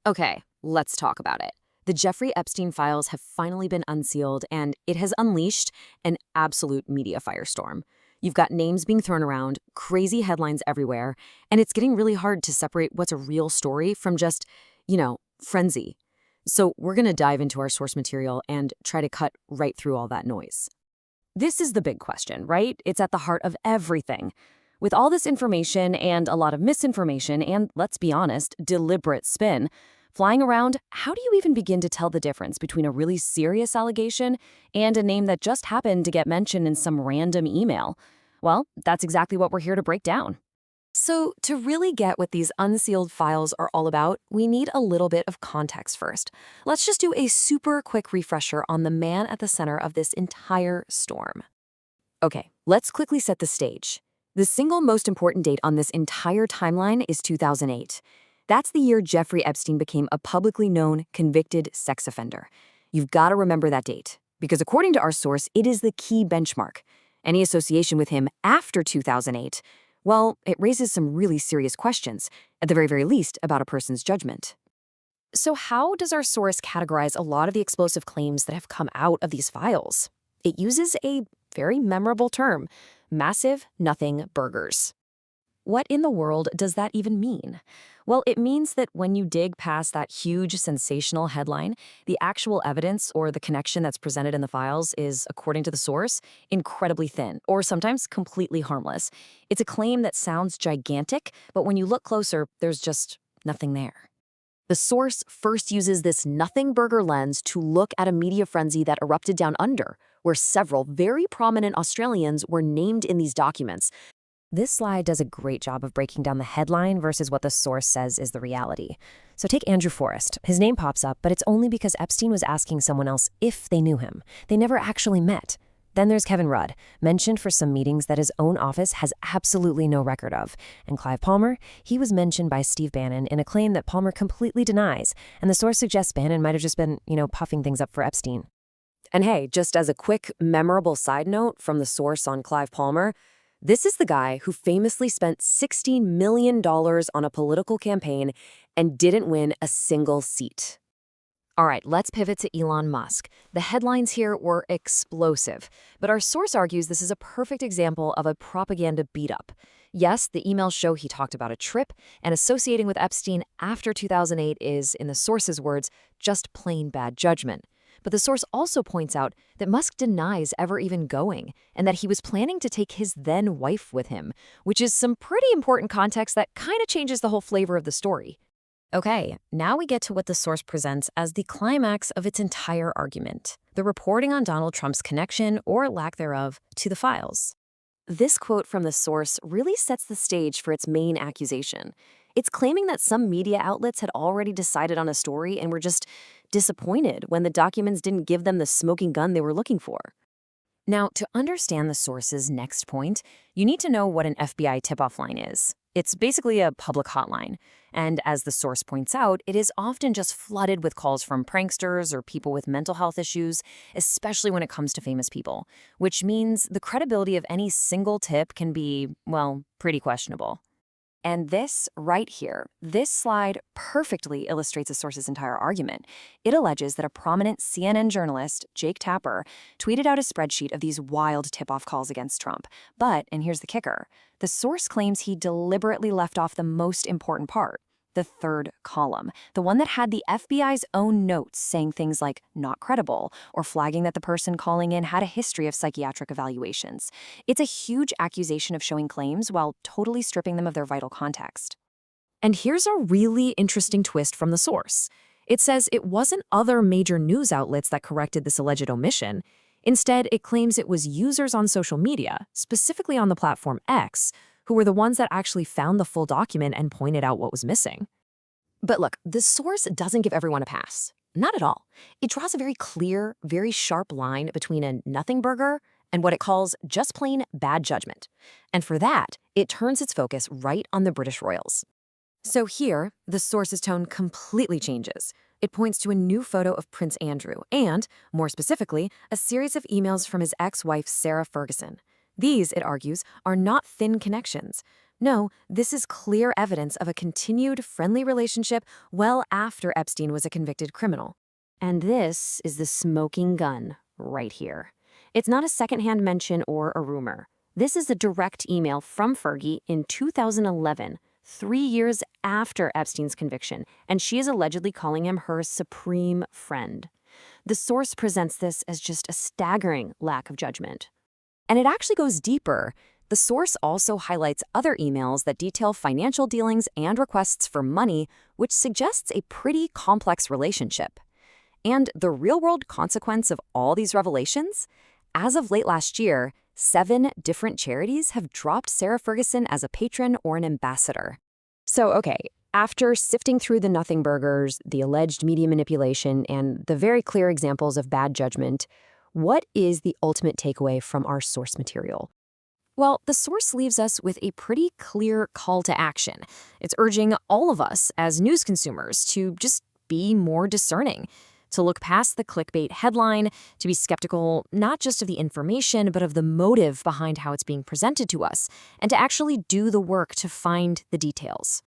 Okay, let's talk about it. The Jeffrey Epstein files have finally been unsealed, and it has unleashed an absolute media firestorm. You've got names being thrown around, crazy headlines everywhere, and it's getting really hard to separate what's a real story from just, frenzy. So we're going to dive into our source material and try to cut right through all that noise. This is the big question, right? It's at the heart of everything. With all this information and a lot of misinformation and, let's be honest, deliberate spin flying around, how do you even begin to tell the difference between a really serious allegation and a name that just happened to get mentioned in some random email? Well, that's exactly what we're here to break down. So, to really get what these unsealed files are all about, we need a little bit of context first. Let's just do a super quick refresher on the man at the center of this entire storm. Okay, let's quickly set the stage. The single most important date on this entire timeline is 2008. That's the year Jeffrey Epstein became a publicly known, convicted sex offender. You've got to remember that date, because according to our source, it is the key benchmark. Any association with him after 2008, well, it raises some really serious questions, at the very, very least, about a person's judgment. So how does our source categorize a lot of the explosive claims that have come out of these files? It uses a very memorable term: massive nothing burgers. What in the world does that even mean? Well, it means that when you dig past that huge, sensational headline, the actual evidence or the connection that's presented in the files is, according to the source, incredibly thin, or sometimes completely harmless. It's a claim that sounds gigantic, but when you look closer, there's just nothing there. The source first uses this nothing burger lens to look at a media frenzy that erupted down under, where several very prominent Australians were named in these documents. This slide does a great job of breaking down the headline versus what the source says is the reality. So take Andrew Forrest. His name pops up, but it's only because Epstein was asking someone else if they knew him. They never actually met. Then there's Kevin Rudd, mentioned for some meetings that his own office has absolutely no record of. And Clive Palmer, he was mentioned by Steve Bannon in a claim that Palmer completely denies, and the source suggests Bannon might have just been, puffing things up for Epstein. And hey, just as a quick, memorable side note from the source on Clive Palmer, this is the guy who famously spent $16 million on a political campaign and didn't win a single seat. All right, let's pivot to Elon Musk. The headlines here were explosive, but our source argues this is a perfect example of a propaganda beat-up. Yes, the emails show he talked about a trip, and associating with Epstein after 2008 is, in the source's words, just plain bad judgment. But the source also points out that Musk denies ever even going, and that he was planning to take his then-wife with him, which is some pretty important context that kind of changes the whole flavor of the story. Okay, now we get to what the source presents as the climax of its entire argument: the reporting on Donald Trump's connection, or lack thereof, to the files. This quote from the source really sets the stage for its main accusation. It's claiming that some media outlets had already decided on a story and were just disappointed when the documents didn't give them the smoking gun they were looking for. Now, to understand the source's next point, you need to know what an FBI tip-off line is. It's basically a public hotline, and as the source points out, it is often just flooded with calls from pranksters or people with mental health issues, especially when it comes to famous people, which means the credibility of any single tip can be, well, pretty questionable. And this right here, this slide perfectly illustrates the source's entire argument. It alleges that a prominent CNN journalist, Jake Tapper, tweeted out a spreadsheet of these wild tip-off calls against Trump. But, and here's the kicker, the source claims he deliberately left off the most important part: the third column, the one that had the FBI's own notes saying things like "not credible" or flagging that the person calling in had a history of psychiatric evaluations. It's a huge accusation of showing claims while totally stripping them of their vital context. And here's a really interesting twist from the source. It says it wasn't other major news outlets that corrected this alleged omission. Instead, it claims it was users on social media, specifically on the platform X, who were the ones that actually found the full document and pointed out what was missing. But look, the source doesn't give everyone a pass. Not at all. It draws a very clear, very sharp line between a nothing burger and what it calls just plain bad judgment. And for that, it turns its focus right on the British royals. So here, the source's tone completely changes. It points to a new photo of Prince Andrew and, more specifically, a series of emails from his ex-wife Sarah Ferguson. These, it argues, are not thin connections. No, this is clear evidence of a continued friendly relationship well after Epstein was a convicted criminal. And this is the smoking gun right here. It's not a secondhand mention or a rumor. This is a direct email from Fergie in 2011, 3 years after Epstein's conviction, and she is allegedly calling him her supreme friend. The source presents this as just a staggering lack of judgment. And it actually goes deeper. The source also highlights other emails that detail financial dealings and requests for money, which suggests a pretty complex relationship. And the real-world consequence of all these revelations? As of late last year, 7 different charities have dropped Sarah Ferguson as a patron or an ambassador. So, okay, after sifting through the nothing burgers, the alleged media manipulation, and the very clear examples of bad judgment, what is the ultimate takeaway from our source material? Well, the source leaves us with a pretty clear call to action. It's urging all of us as news consumers to just be more discerning, to look past the clickbait headline, to be skeptical not just of the information, but of the motive behind how it's being presented to us, and to actually do the work to find the details.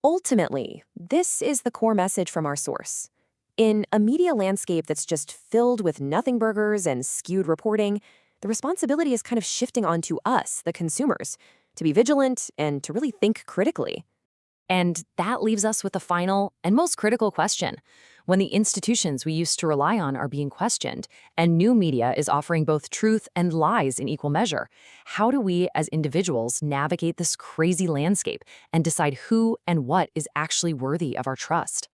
Ultimately, this is the core message from our source. In a media landscape that's just filled with nothing burgers and skewed reporting, the responsibility is kind of shifting onto us, the consumers, to be vigilant and to really think critically. And that leaves us with the final and most critical question. When the institutions we used to rely on are being questioned, and new media is offering both truth and lies in equal measure, how do we as individuals navigate this crazy landscape and decide who and what is actually worthy of our trust?